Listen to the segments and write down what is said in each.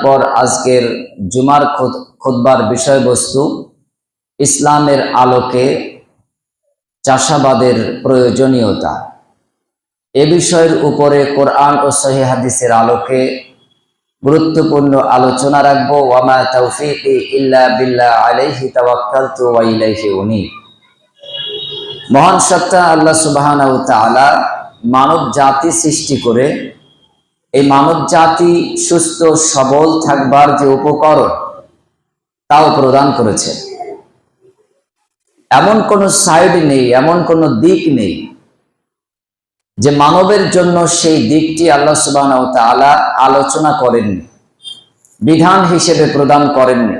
পর আজকের জুমার খুতবার বিষয়বস্তু ইসলামের আলোকে চাষাবাদের প্রয়োজনীয়তা। এ বিষয়ের উপরে কোরআন ও সহিহ হাদিসের আলোকে গুরুত্বপূর্ণ আলোচনা রাখবো। ওয়ামা তাওফীকি ইল্লা বিল্লাহ আলাইহি তাওয়াক্কালতু ওয়া ইলাইহি উনীব। মহান সত্তা আল্লাহ সুবহানাহু ওয়া তাআলা মানব জাতি সৃষ্টি করে এই মানব জাতি সুস্থ সবল থাকবার যে উপকরণ তাও প্রদান করেছে। এমন কোনো সাইড নেই, এমন কোনো দিক নেই যে মানবের জন্য সেই দিকটি আল্লাহ সুবহানাহু ওয়া তাআলা আলোচনা করেননি, বিধান হিসেবে প্রদান করেননি।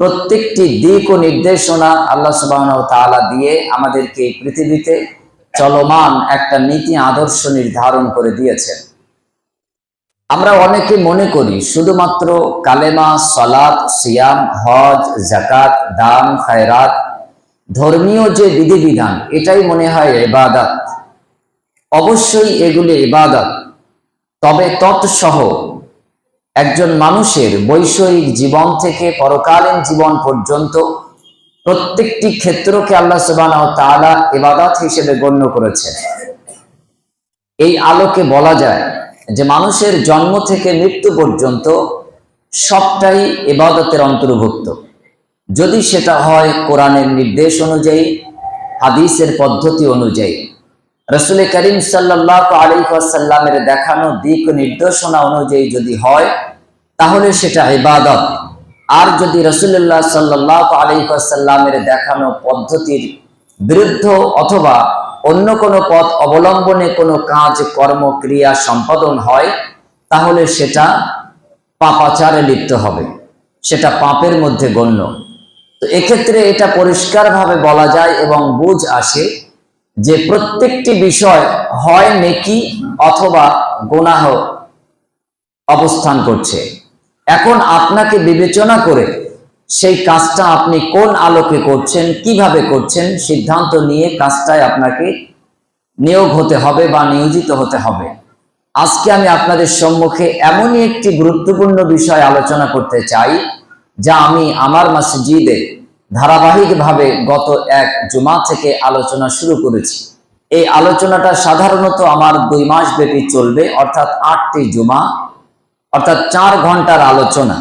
প্রত্যেকটি দিক ও নির্দেশনা আল্লাহ সুবহানাহু ওয়া তাআলা দিয়ে আমাদেরকে এই পৃথিবীতে চলমান একটা নীতি আদর্শ নির্ধারণ করে দিয়েছেন। আমরা অনেকে মনে করি শুধুমাত্র কালেমা, সালাত, সিয়াম, হজ, যাকাত, দান, খায়রাত, ধর্মীয় যে বিধিবিধান এটাই মনে হয় ইবাদত। অবশ্যই এগুলি ইবাদত, তবে তৎসহ একজন মানুষের বৈষয়িক জীবন থেকে পরকালীন জীবন পর্যন্ত প্রত্যেকটি ক্ষেত্রকে আল্লাহ সুবহানাহু ওয়া তাআলা ইবাদত হিসেবে গণ্য করেছেন। এই আলোকে বলা যায় যে মানুষের জন্ম থেকে মৃত্যু পর্যন্ত সবটাই ইবাদতের অন্তর্ভুক্ত, যদি সেটা হয় কোরআনের নির্দেশ অনুযায়ী, হাদিসের পদ্ধতি অনুযায়ী, রাসূল করিম সাল্লাল্লাহু আলাইহি ওয়াসাল্লামের দেখানো দিক নির্দেশনা অনুযায়ী যদি হয় তাহলে সেটা ইবাদত। আর যদি রাসূলুল্লাহ সাল্লাল্লাহু আলাইহি ওয়াসাল্লামের দেখানো পদ্ধতির বিরুদ্ধ অথবা অন্য কোনো পথ অবলম্বনে কোনো কাজ, কর্ম, ক্রিয়া সম্পাদন হয় তাহলে সেটা পাপাচারে লিপ্ত হবে, সেটা পাপের মধ্যে গণ্য। তো এক্ষেত্রে এটা পরিষ্কারভাবে বলা যায় এবং বুঝ আসে যে প্রত্যেকটি বিষয় হয় নেকি অথবা গুনাহ অবস্থান করছে। এখন আপনাকে বিবেচনা করে সেই কাজটা আপনি কোন আলোকে করছেন, কিভাবে করছেন, সিদ্ধান্ত নিয়ে কাজটায় আপনাকে নিয়োগ হতে হবে বা নিয়োজিত হতে হবে। আজকে আমি আপনাদের সম্মুখে এমনই একটি গুরুত্বপূর্ণ বিষয় আলোচনা করতে চাই যা আমি আমার মসজিদে ধারাবাহিকভাবে গত এক জুমা থেকে আলোচনা শুরু করেছি। এই আলোচনাটা সাধারণত আমার 2 মাস ব্যাপী চলবে, অর্থাৎ 8টি জুমা, অর্থাৎ 4 ঘন্টার আলোচনা।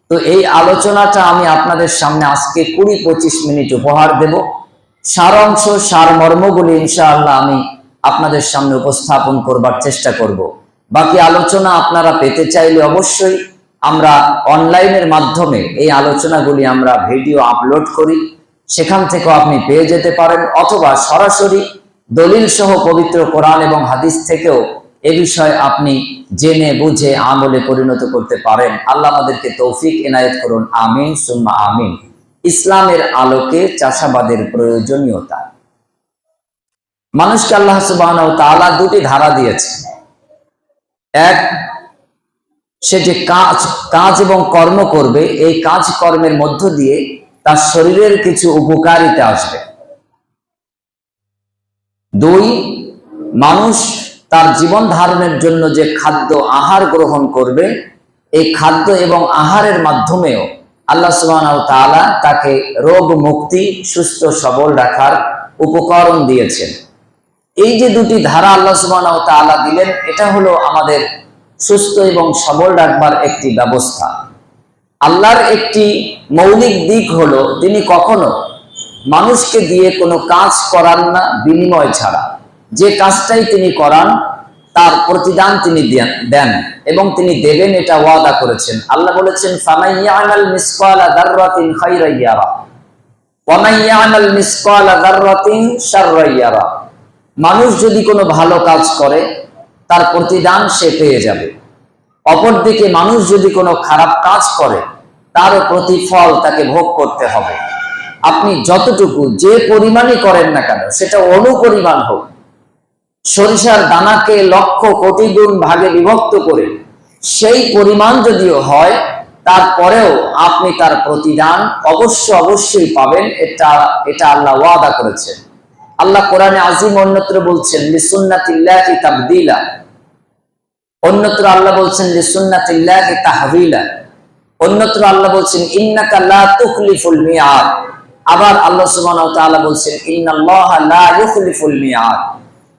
তো এই আলোচনাটা আমি আপনাদের সামনে আজকে 20-25 মিনিট উপহার দেব। সারাংশ, সারমর্মগুলি ইনশাআল্লাহ আমি আপনাদের সামনে উপস্থাপন করবার চেষ্টা করব। বাকি আলোচনা আপনারা পেতে চাইলে অবশ্যই আমরা অনলাইনের মাধ্যমে এই আলোচনাগুলি আমরা ভিডিও আপলোড করি, সেখান থেকেও আপনি পেয়ে যেতে পারেন, অথবা সরাসরি দলিল সহ পবিত্র কোরআন এবং হাদিস থেকেও এ বিষয়ে আপনি জেনে বুঝে আমলে পরিণত করতে পারেন। আল্লাহ আমাদেরকে তৌফিক এনায়েত করুন, আমিন সুম্মা আমিন। ইসলামের আলোকে চাষাবাদের প্রয়োজনীয়তা। মানুষকে আল্লাহ সুবহানাহু ওয়া তাআলা 2টি ধারা দিয়েছে। এক, সে যে কাজ এবং কর্ম করবে, এই কাজ কর্মের মধ্য দিয়ে তার শরীরের কিছু উপকারিতা আসবে। 2, মানুষ তার জীবন ধারণের জন্য যে খাদ্য আহার গ্রহণ করবে, এই খাদ্য এবং আহারের মাধ্যমেও আল্লাহ সুবহানাহু ওয়া তাআলা তাকে রোগ মুক্তি, সুস্থ সবল রাখার উপকরণ দিয়েছেন। এই যে 2টি ধারা আল্লাহ সুবহানাহু ওয়া তাআলা দিলেন, এটা হলো আমাদের সুস্থ এবং সবল রাখবার একটি ব্যবস্থা। আল্লাহর একটি মৌলিক দিক হলো তিনি কখনো মানুষকে দিয়ে কোনো কাজ করান না বিনিময় ছাড়া। যে কাজটাই তিনি করান তার প্রতিদান তিনি দেন এবং তিনি দেবেন, এটা ওয়াদা করেছেন। আল্লাহ বলেছেন, ফামান ইয়ামাল মিসকালা যাররাতিন খায়রান ইয়ারা ওয়া মান ইয়ামাল মিসকালা যাররাতিন শাররান ইয়ারা। মানুষ যদি কোনো ভালো কাজ করে তার প্রতিদান সে পেয়ে যাবে। অপরদিকে মানুষ যদি কোনো খারাপ কাজ করে তারও প্রতিফল তাকে ভোগ করতে হবে। আপনি যতটুকু যে পরিমাণই করেন না কেন, সেটা অনুপরিমাণ হোক, সরিষার দানাকে লক্ষ কোটি গুণ ভাগে বিভক্ত করে সেই পরিমাণ যদিও হয়, তারপরেও আপনি তার প্রতিদান অবশ্যই পাবেন। এটা আল্লাহ ওয়াদা করেছেন। আল্লাহ কোরআনে আজিম অন্যত্র বলছেন, লিসুন্নাতিল্লাহি তাবদীলা, অন্যত্র আল্লাহ বলছেন যে সুন্নাতিল্লাহি তাহবিলা, অন্যত্র আল্লাহ বলছেন ইন্নাকা লা তুখলিফুল মিআদ, আবার আল্লাহ সুবহানাহু ওয়া তাআলা বলছেন ইন্নাল্লাহা লা ইউখলিফুল মিআদ।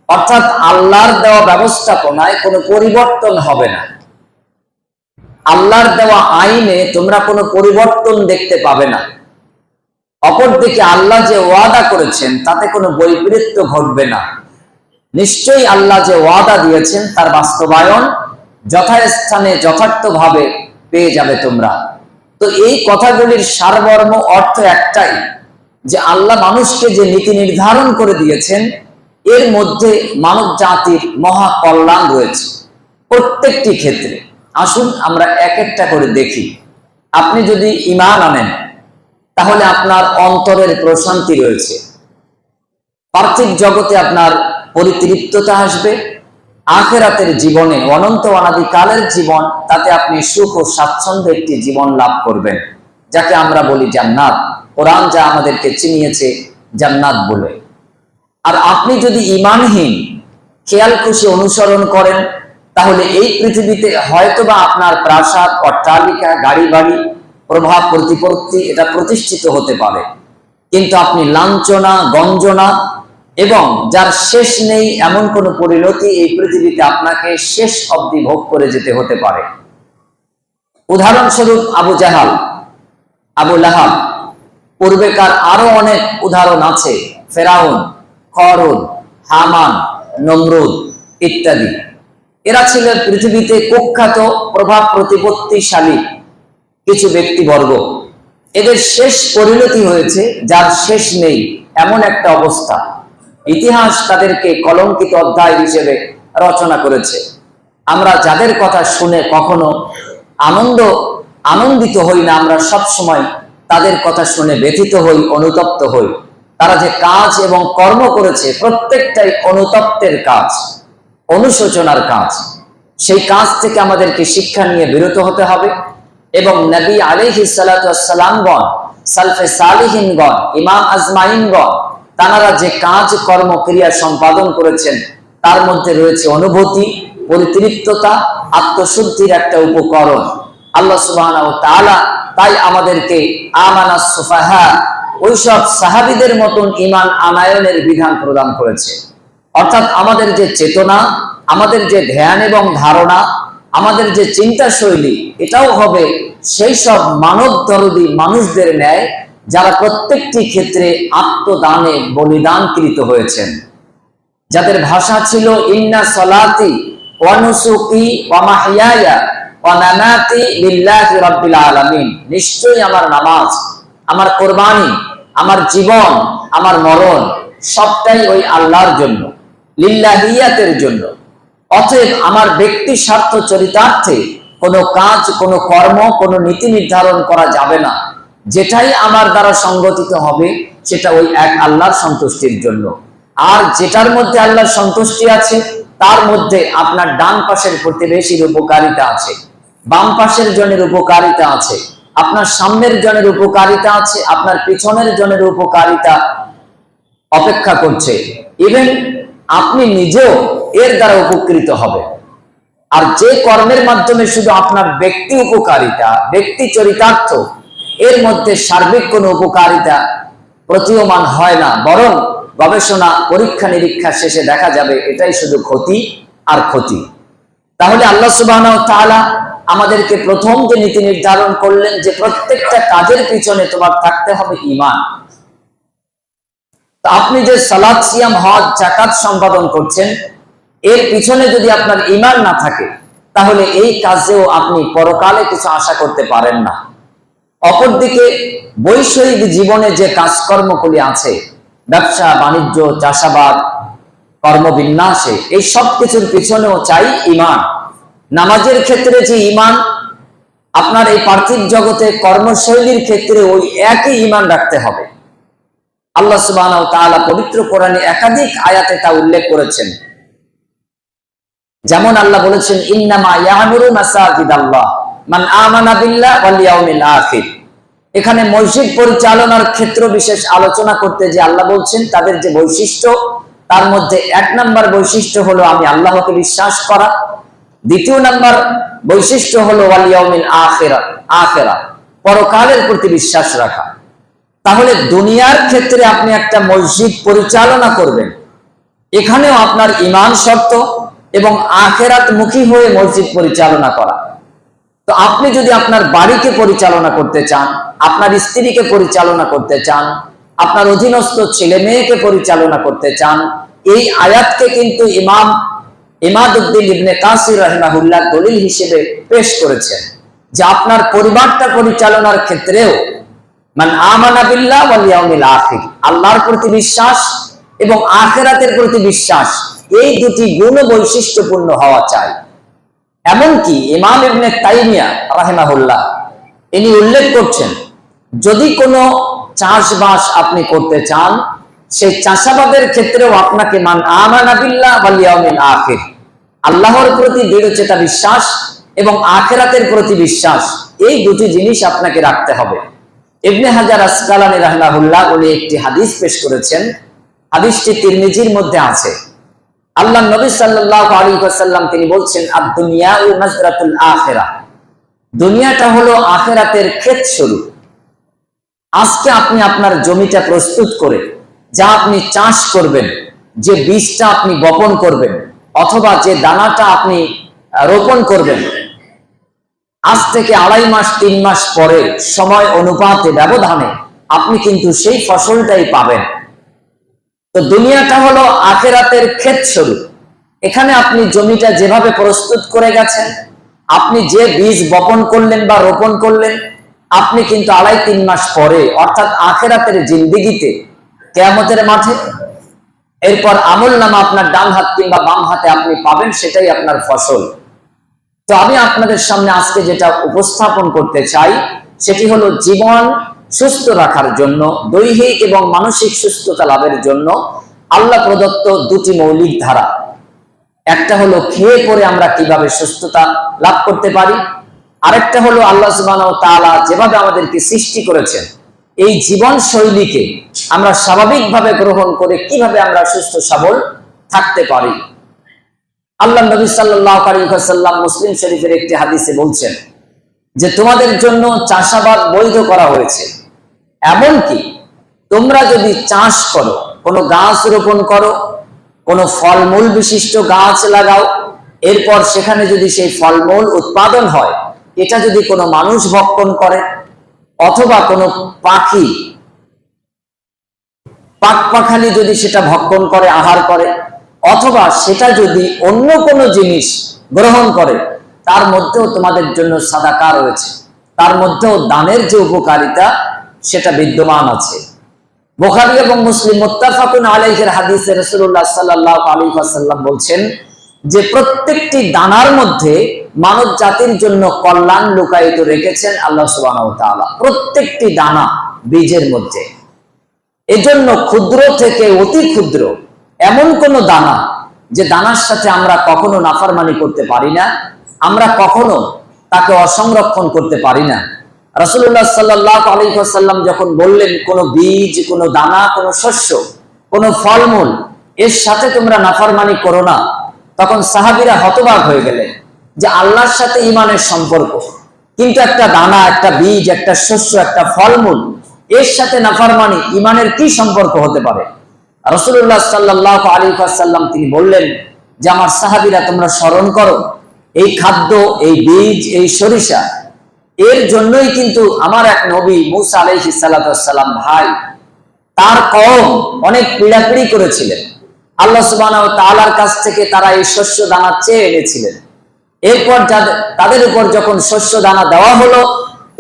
অর্থাৎ আল্লাহর দেওয়া ব্যবস্থাপনায় কোনো পরিবর্তন হবে না, আল্লাহর দেওয়া আইনে তোমরা কোনো পরিবর্তন দেখতে পাবে না। অপরদিকে আল্লাহ যে ওয়াদা করেছেন তাতে কোনো বৈপরীত্য ঘটবে না। নিশ্চয়ই আল্লাহ যে ওয়াদা দিয়েছেন তার বাস্তবায়ন যথাস্থানে যথার্থভাবে পেয়ে যাবে তোমরা। তো এই কথাগুলির সারমর্ম অর্থ একটাই, যে আল্লাহ মানুষকে যে নীতি নির্ধারণ করে দিয়েছেন এর মধ্যে মানব জাতির মহা কল্যাণ রয়েছে প্রত্যেকটি ক্ষেত্রে। আসুন আমরা এক একটা করে দেখি। আপনি যদি ঈমান আনেন তাহলে আপনার অন্তরের প্রশান্তি রয়েছে, পার্থিব জগতে আপনার পরিতৃপ্ততা আসবে, আখিরাতের জীবনে অনন্ত অনাদিকালের জীবন, তাতে আপনি সুখ ও স্বাচ্ছন্দ্য একটি জীবন লাভ করবেন, যাকে আমরা বলি জান্নাত। কোরআন যা আমাদেরকে চিনিয়েছে জান্নাত বলে। আর আপনি যদি ঈমানহীন খেয়াল খুশি অনুসরণ করেন তাহলে এই পৃথিবীতে হয়তোবা আপনার প্রাসাদ, অট্টালিকা, গাড়ি বাড়ি, প্রভাব প্রতিপত্তি এটা প্রতিষ্ঠিত হতে পারে, কিন্তু আপনি লাঞ্ছনা, গঞ্জনা এবং যার শেষ নেই এমন কোন পরিণতি এই পৃথিবীতে আপনাকে শেষ অবধি ভোগ করে যেতে হতে পারে। উদাহরণস্বরূপ আবু জাহাল, আবু লাহাব, পূর্বেকার আরো অনেক উদাহরণ আছে, ফেরাউন, করুন, হামান, নমরুদ ইত্যাদি। এরা ছিল পৃথিবীতে কুখ্যাত প্রভাব প্রতিপত্তিশালী কিছু ব্যক্তিবর্গ। এদের শেষ পরিণতি হয়েছে যার শেষ নেই এমন একটা অবস্থা। ইতিহাস তাদেরকে কলঙ্কিত অধ্যায় হিসেবে রচনা করেছে। আমরা যাদের কথা শুনে কখনো আনন্দিত হই না, আমরা সব সময় তাদের কথা শুনে ব্যথিত হই, অনুতপ্ত হই। তারা যে কাজ এবং কর্ম করেছে প্রত্যেকটাই অনুতপ্তের কাজ, অনুশোচনার কাজ। সেই কাজ থেকে আমাদেরকে শিক্ষা নিয়ে বিরত হতে হবে এবং নবী আলাইহিস সালাতু ওয়াস সালামগণ, সালফে সালিহিনগণ, ইমাম আজমাইনগণ, তারা যে কাজ কর্ম ক্রিয়া সম্পাদন করেছেন তার মধ্যে রয়েছে অনুভূতি, পরিতৃপ্ততা, আত্মশুদ্ধির একটা উপকরণ। আল্লাহ সুবহানাহু ওয়া তাআলা তাই আমাদেরকে আমানাস সুফাহা, ওইসব সাহাবীদের মতন ঈমান আনায়নের বিধান প্রদান করেছে। অর্থাৎ আমাদের যে চেতনা, আমাদের যে ধ্যান এবং ধারণা, আমাদের যে চিন্তা শৈলী, এটাও হবে সেই সব মানব দরদী মানুষদের ন্যায় যারা প্রত্যেকটি ক্ষেত্রে আত্মদানে বলিদানকৃত হয়েছেন, যাদের ভাষা ছিল ইন্না সলাতি ওয়া নুসুকি ওয়া মাহইয়ায়া ওয়া মামাতি লিল্লাহি রাব্বিল আলামিন। নিশ্চয়ই আমার নামাজ, আমার কুরবানি, আমার জীবন, আমার মরণ সবটাই ওই আল্লাহর জন্য, লিল্লাহিয়াতের জন্য। অতএব আমার ব্যক্তি স্বার্থ চরিতার্থে কোনো কাজ, কোনো কর্ম, কোনো নীতি নির্ধারণ করা যাবে না। যেটাই আমার দ্বারা সংগঠিত হবে সেটা ওই এক আল্লাহর সন্তুষ্টির জন্য। আর যেটার মধ্যে আল্লাহর সন্তুষ্টি আছে তার মধ্যে আপনার ডান পাশের প্রতিবেশীর উপকারিতা আছে, বাম পাশের জনের উপকারিতা আছে, আপনার সামনের জনের উপকারিতা আছে, আপনার পিছনের জনের উপকারিতা অপেক্ষা করছে। ইভেন আপনি নিজেও এর দ্বারা উপকৃত হবে। আর যে কর্মের মাধ্যমে শুধু আপনার ব্যক্তি উপকারিতা, ব্যক্তি চরিতার্থ, এর মধ্যে সার্বিক কোনো উপকারিতা প্রতীয়মান হয় না, বরং গবেষণা পরীক্ষা নিরীক্ষা শেষে দেখা যাবে এটাই শুধু ক্ষতি আর ক্ষতি। তাহলে আল্লাহ সুবহানাহু ওয়া তাআলা আমাদেরকে প্রথম যে নীতি নির্ধারণ করলেন যে প্রত্যেকটা কাজের পিছনে তোমার থাকতে হবে ঈমান। তা আপনি যে সালাত, সিয়াম, হজ, যাকাত সম্পাদন করছেন এর পিছনে যদি আপনার ঈমান না থাকে তাহলে এই কাজেও আপনি পরকালে কিছু আশা করতে পারেন না। অপরদিকে বৈষয়িক জীবনে যে কাজকর্মগুলি আছে, ব্যবসা বাণিজ্য, চাষাবাদ, কর্মবিন্যাসে, এই সব কিছুর পিছনেও চাই ঈমান। নামাজের ক্ষেত্রে যে ঈমান, আপনার এই পার্থিব জগতে কর্মশৈলীর ক্ষেত্রে ওই একই ঈমান রাখতে হবে। আল্লাহ সুবহানাহু ওয়া তাআলা পবিত্র কোরআনে একাধিক আয়াতে তা উল্লেখ করেছেন। যেমন আল্লাহ বলেছেন ইন্নামা ইয়ামুরু মাসাজিদাল্লাহ মান আমানা বিল্লাহি ওয়াল ইয়াউমিল আখির। এখানে মসজিদ পরিচালনার ক্ষেত্র বিশেষ আলোচনা করতে যে আল্লাহ বলছেন তাদের যে বৈশিষ্ট্য, তার মধ্যে এক নাম্বার বৈশিষ্ট্য হলো আমি আল্লাহকে বিশ্বাস করা, দ্বিতীয় নাম্বার বৈশিষ্ট্য হলো ওয়াল ইয়াউমিল আখিরা, পরকালের প্রতি বিশ্বাস রাখা। তাহলে দুনিয়ার ক্ষেত্রে আপনি একটা মসজিদ পরিচালনা করবেন, এখানেও আপনার ঈমান শর্ত এবং আখিরাত মুখী হয়ে মসজিদ পরিচালনা করা। তো আপনি যদি আপনার বাড়িকে পরিচালনা করতে চান, আপনার স্ত্রীকে পরিচালনা করতে চান, আপনার অধীনস্থ ছেলে মেয়েকে পরিচালনা করতে চান, এই আয়াতকে কিন্তু ইমাম ইমাদউদ্দিন ইবনে কাসির রাহিমাহুল্লাহ দলিল হিসেবে পেশ করেছেন যে আপনার পরিবারটা পরিচালনার ক্ষেত্রেও মান আমানা বিল্লাহ ওয়াল ইয়াউমিল আখির, আল্লাহর প্রতি বিশ্বাস এবং আখিরাতের প্রতি বিশ্বাস, এই দুটি গুণ বৈশিষ্ট্যপূর্ণ হওয়া চাই। এমনকি ইমাম ইবনে তাইমিয়া রাহিমাহুল্লাহ ইনি উল্লেখ করছেন, যদি কোনো চাষবাস আপনি করতে চান, সেই চাষাবাদের ক্ষেত্রেও আপনাকে মান আমানা বিল্লাহ ওয়াল ইয়াউমিল আখির, আল্লাহর প্রতি দৃঢ়চেতা বিশ্বাস এবং আখিরাতের প্রতি বিশ্বাস, এই দুটি জিনিস আপনাকে রাখতে হবে। ইবনে হাজার আসকালানী রাহিমাহুল্লাহ উনি একটি হাদিস পেশ করেছেন, হাদিসটি তিরমিজির মধ্যে আছে। আল্লাহ নবী সাল্লাল্লাহু আলাইহি ওয়াসাল্লাম তিনি বলছেন, আদ-দুনিয়া মাযরাতুল আখিরাহ, দুনিয়াটা হলো আখিরাতের ক্ষেত স্বরূপ। আজকে আপনি আপনার জমিটা প্রস্তুত করে যা আপনি চাষ করবেন, যে বীজটা আপনি বপন করবেন অথবা যে দানাটা আপনি রোপণ করবেন, আজ থেকে 2.5 মাস 3 মাস পরে সময় অনুপাতে ব্যবধানে আপনি কিন্তু সেই ফসলটাই পাবেন। তো দুনিয়াটা হলো আখিরাতের ক্ষেত স্বরূপ। এখানে আপনি জমিটা যেভাবে প্রস্তুত করে গেছেন, আপনি যে বীজ বপন করলেন বা রোপণ করলেন, আপনি কিন্তু 2.5-3 মাস পরে অর্থাৎ আখিরাতের জিন্দেগিতে কিয়ামতের মাঠে এরপর আমলনামা আপনার ডান হাত কিংবা বাম হাতে আপনি পাবেন, সেটাই আপনার ফসল। তো আমি আপনাদের সামনে আজকে যেটা উপস্থাপন করতে চাই সেটি হলো জীবন সুস্থ রাখার জন্য, দৈহিক এবং মানসিক সুস্থতা লাভের জন্য আল্লাহ প্রদত্ত দুটি মৌলিক ধারা। একটা হলো খেয়ে পরে আমরা কিভাবে সুস্থতা লাভ করতে পারি, আরেকটা হলো আল্লাহ সুবহানাহু ওয়া তাআলা যেভাবে আমাদেরকে সৃষ্টি করেছেন এই জীবন শৈলীকে আমরা স্বাভাবিকভাবে গ্রহণ করে কিভাবে আমরা সুস্থ সবল থাকতে পারি। আল্লাহ নবী সাল্লাল্লাহু আলাইহি ওয়াসাল্লাম মুসলিম শরীফের একটি হাদিসে বলছেন যে তোমাদের জন্য চাষাবাদ বৈধ করা হয়েছে, এমনকি তোমরা যদি চাষ করো, কোনো গাছ রোপণ করো, কোনো ফলমূল বিশিষ্ট গাছ লাগাও, এরপর সেখানে যদি সেই ফলমূল উৎপাদন হয়, এটা যদি কোনো মানুষ ভক্ষণ করে অথবা কোনো পাখি পাখপাখালি যদি সেটা ভক্ষণ করে, আহার করে, অথবা সেটা যদি অন্য কোনো জিনিস গ্রহণ করে, তার মধ্যেও তোমাদের জন্য সাদাকা রয়েছে, তার মধ্যেও দানের যে উপকারিতা সেটা বিদ্যমান আছে। বুখারী এবং মুসলিম মুত্তাফাকুন আলাইহির হাদিসে রাসূলুল্লাহ সাল্লাল্লাহু আলাইহি ওয়াসাল্লাম বলছেন যে প্রত্যেকটি দানার মধ্যে মানব জাতির জন্য কল্যাণ লুকায়িত রেখেছেন আল্লাহ সুবহানাহু ওয়া তাআলা, প্রত্যেকটি দানা বীজের মধ্যে। এজন্য ক্ষুদ্র থেকে অতি ক্ষুদ্র এমন কোন দানা যে দানার সাথে আমরা কখনো নাফরমানি করতে পারি না, আমরা কখনো তাকে অসংরক্ষণ করতে পারি না। রাসূলুল্লাহ সাল্লাল্লাহু আলাইহি ওয়াসাল্লাম যখন বললেন কোন বীজ, কোন দানা, কোন শস্য, কোন ফলমূল এর সাথে তোমরা নাফরমানি করো না, তখন সাহাবীরা হতবাক হয়ে গেলেন যে আল্লাহর সাথে ঈমানের সম্পর্ক, কিন্তু একটা দানা, একটা বীজ, একটা শস্য, একটা ফলমূল, এর সাথে নাফরমানি, ঈমানের কি সম্পর্ক হতে পারে? রাসূলুল্লাহ সাল্লাল্লাহু আলাইহি ওয়াসাল্লাম তিনি বললেন যে আমার সাহাবীরা তোমরা স্মরণ করো, এই খাদ্য, এই বীজ, এই সরিষা, এর জন্যই কিন্তু আমার এক নবী মূসা আলাইহিস সালাতু ওয়াস সালাম ভাই, তার কওম অনেক পীড়াপিড়ি করেছিলেন, আল্লাহ সুবহানাহু ওয়া তাআলার কাছ থেকে তারা এই শস্য দানা চেয়ে এনেছিলেন। এরপর তাদের উপর যখন শস্য দানা দেওয়া হলো,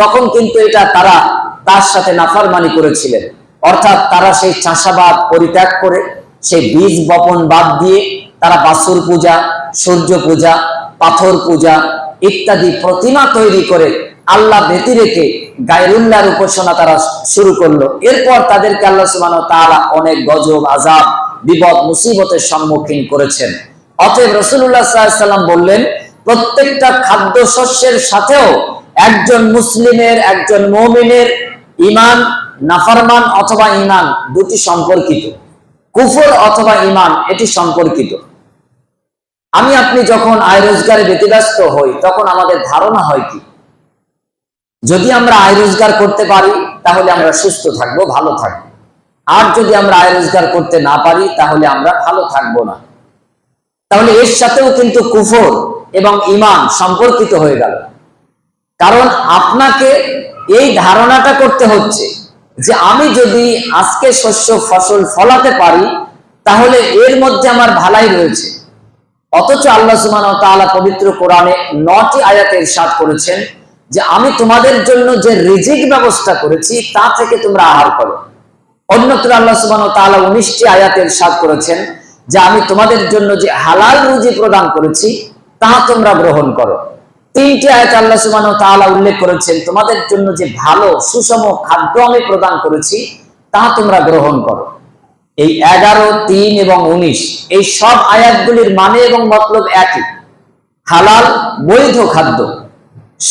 তখন কিন্তু এটা তারা তার সাথে নাফরমানি করেছিলেন, অর্থাৎ তারা সেই চাষাবাদ পরিত্যাগ করে, সেই বীজ বপন বাদ দিয়ে তারা বাছুর পূজা, সূর্য পূজা, পাথর পূজা ইত্যাদি প্রতিমা তৈরি করে আল্লাহ ব্যতি রেখে গায়রুল্লাহর উপাসনা তারা শুরু করলো। এরপর তাদেরকে আল্লাহ সুবহানাহু ওয়া তাআলা অনেক গজব, আযাব, বিপদ, মুসিবতের সম্মুখীন করেছেন। অতএব রাসূলুল্লাহ সাল্লাল্লাহু আলাইহি ওয়াসাল্লাম বললেন প্রত্যেকটা খাদ্য শস্যের সাথেও একজন মুসলিমের, একজন মুমিনের ঈমান, নাফরমান অথবা ঈমান দুটি সম্পর্কিত, কুফর অথবা ঈমান এটি সম্পর্কিত। আমি আপনি যখন আয় রোজগারে ব্যতিব্যস্ত হই তখন আমাদের ধারণা হয় কি, যদি আমরা আয় রোজগার করতে পারি তাহলে আমরা সুস্থ থাকবো, ভালো থাকবো, আর যদি আমরা আয় রোজগার করতে না পারি তাহলে আমরা ভালো থাকবো না। তাহলে এর সাথেও কিন্তু কুফর এবং ঈমান সম্পর্কিত হয়ে গেল। কারণ আপনাকে এই ধারণাটা করতে হচ্ছে যে আমি যদি আজকে শস্য ফসল ফলাতে পারি তাহলে এর মধ্যে আমার ভালাই রয়েছে। অথচ আল্লাহ সুবহানাহু ওয়া তাআলা পবিত্র কোরআনে 9টি আয়াতে ইরশাদ করেছেন যে আমি তোমাদের জন্য যে রিজিক ব্যবস্থা করেছি তা থেকে তোমরা আহার করো। অন্যত্র আল্লাহ সুবহানাহু ওয়া তাআলা 19টি আয়াতে ইরশাদ করেছেন যে আমি তোমাদের জন্য যে হালাল রুজি প্রদান করেছি তা তোমরা গ্রহণ করো। 3টি আয়াতে আল্লাহ সুবহানাহু ওয়া তাআলা উল্লেখ করেছেন তোমাদের জন্য যে ভালো সুষম খাদ্য আমি প্রদান করেছি তা তোমরা গ্রহণ করো। এই 11, 3 এবং 19 এই সব আয়াতগুলির মানে এবং মতলব একই। হালাল বৈধ খাদ্য,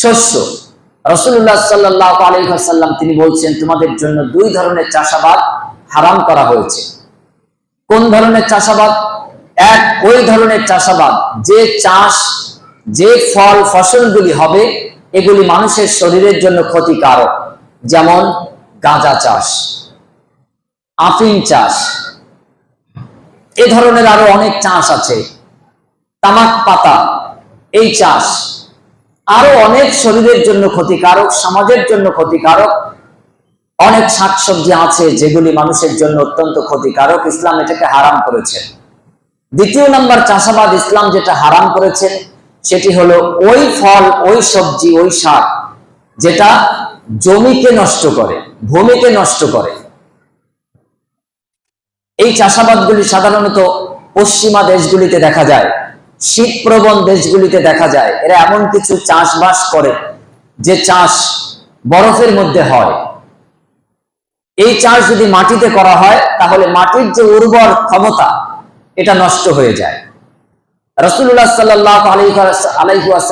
শস্য। রাসূলুল্লাহ সাল্লাল্লাহু আলাইহি ওয়াসাল্লাম তিনি বলছেন তোমাদের জন্য 2 ধরনের চাষাবাদ হারাম করা হয়েছে। কোন ধরনের চাষাবাদ? এক, ওই ধরনের চাষাবাদ যে চাষ, যে ফল ফসলগুলি হবে এগুলি মানুষের শরীরের জন্য ক্ষতিকারক, যেমন গাঁজা চাষ, আফিম চাষ, এ ধরনের আরো অনেক চাষ আছে, তামাক পাতা এই চাষ, আরো অনেক শরীরের জন্য ক্ষতিকারক, সমাজের জন্য ক্ষতিকারক অনেক শাকসবজি আছে যেগুলি মানুষের জন্য অত্যন্ত ক্ষতিকারক। ইসলাম এটাকে হারাম করেছে। দ্বিতীয় নাম্বার চাষাবাদ ইসলাম যেটা হারাম করেছেন সেটি হলো ওই ফল, ওই সবজি, ওই শাক যেটা জমিকে নষ্ট করে, ভূমিকে নষ্ট করে। এই চাষাবাদগুলি সাধারণত পশ্চিমা দেশগুলিতে দেখা যায়, শীতপ্রবণ দেশগুলিতে দেখা যায়। এরা এমন কিছু চাষবাস করে যে চাষ বরফের মধ্যে হয়। এই চাষ যদি মাটিতে করা হয় তাহলে মাটির যে উর্বর ক্ষমতা এটা নষ্ট হয়ে যায়। রাসূলুল্লাহ সাল্লাল্লাহু আলাইহি ওয়াসাল্লাম